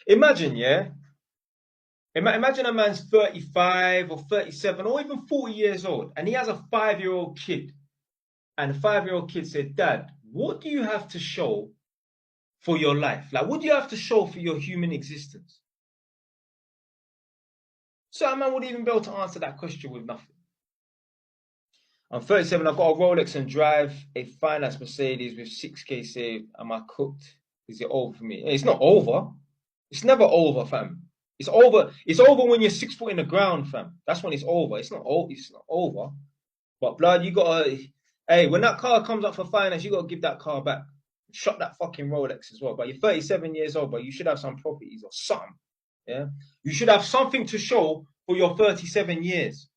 Imagine, yeah. Imagine a man's 35 or 37 or even 40 years old, and he has a 5-year-old kid. And the 5-year-old kid said, Dad, what do you have to show for your life? Like, what do you have to show for your human existence? So a man would even be able to answer that question with nothing. I'm 37, I've got a Rolex and drive a finance Mercedes with 6K saved. Am I cooked? Is it over for me? It's not over. It's never over, fam. It's over. It's over when you're 6 foot in the ground, fam. That's when it's over. It's not over. It's not over. But blood, you gotta. Hey, when that car comes up for finance, you gotta give that car back. Shut that fucking Rolex as well. But you're 37 years old, but you should have some properties or something. Yeah, you should have something to show for your 37 years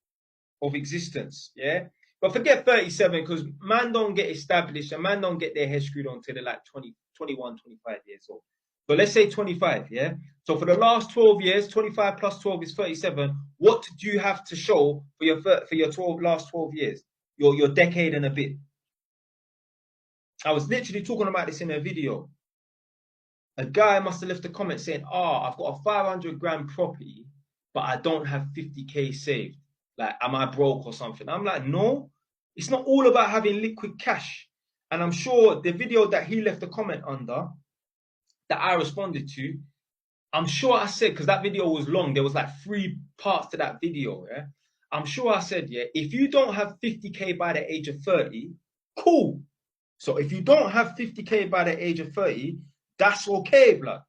of existence. Yeah, but forget 37 because man don't get established and man don't get their head screwed on till they're like 20, 21, 25 years old. So let's say 25, yeah? So for the last 12 years, 25 plus 12 is 37. What do you have to show for your last 12 years? Your decade and a bit. I was literally talking about this in a video. A guy must have left a comment saying, I've got a 500 grand property, but I don't have 50K saved. Like, am I broke or something? I'm like, no, it's not all about having liquid cash. And I'm sure the video that he left a comment under that I responded to, I'm sure I said, because that video was long, there was like 3 parts to that video. Yeah. I'm sure I said, yeah, if you don't have 50K by the age of 30, cool. So if you don't have 50K by the age of 30, that's okay, blood.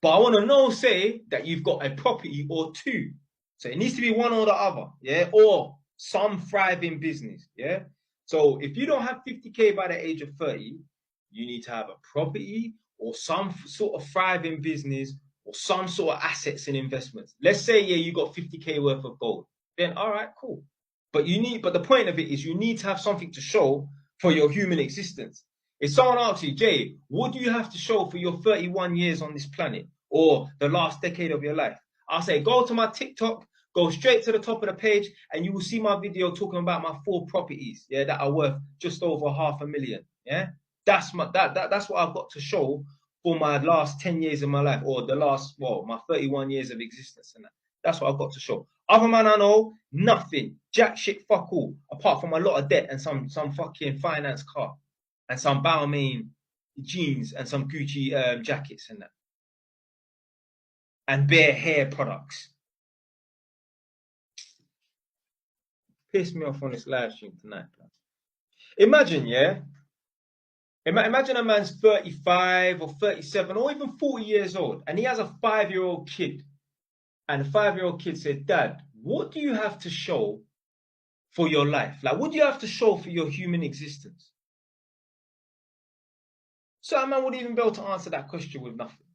But I want to know, say that you've got a property or two. So it needs to be one or the other, yeah, or some thriving business, yeah. So if you don't have 50K by the age of 30, you need to have a property or some sort of thriving business or some sort of assets and investments. Let's say, yeah, you got 50K worth of gold. Then all right, cool. But the point of it is you need to have something to show for your human existence. If someone asks you, Jay, what do you have to show for your 31 years on this planet or the last decade of your life? I'll say, go to my TikTok, go straight to the top of the page, and you will see my video talking about my 4 properties, yeah, that are worth just over 500,000. Yeah. That's what I've got to show for my last 10 years of my life, or the last, my 31 years of existence, and that's what I've got to show. Other man I know, nothing. Jack shit fuck all. Apart from a lot of debt and some fucking finance car and some Balmain jeans and some Gucci jackets and that. And bare hair products. Piss me off on this live stream tonight. Imagine, yeah? Imagine a man's 35 or 37 or even 40 years old and he has a 5-year-old kid. And the 5-year-old kid said, Dad, what do you have to show for your life? Like, what do you have to show for your human existence? So a man would even be able to answer that question with nothing.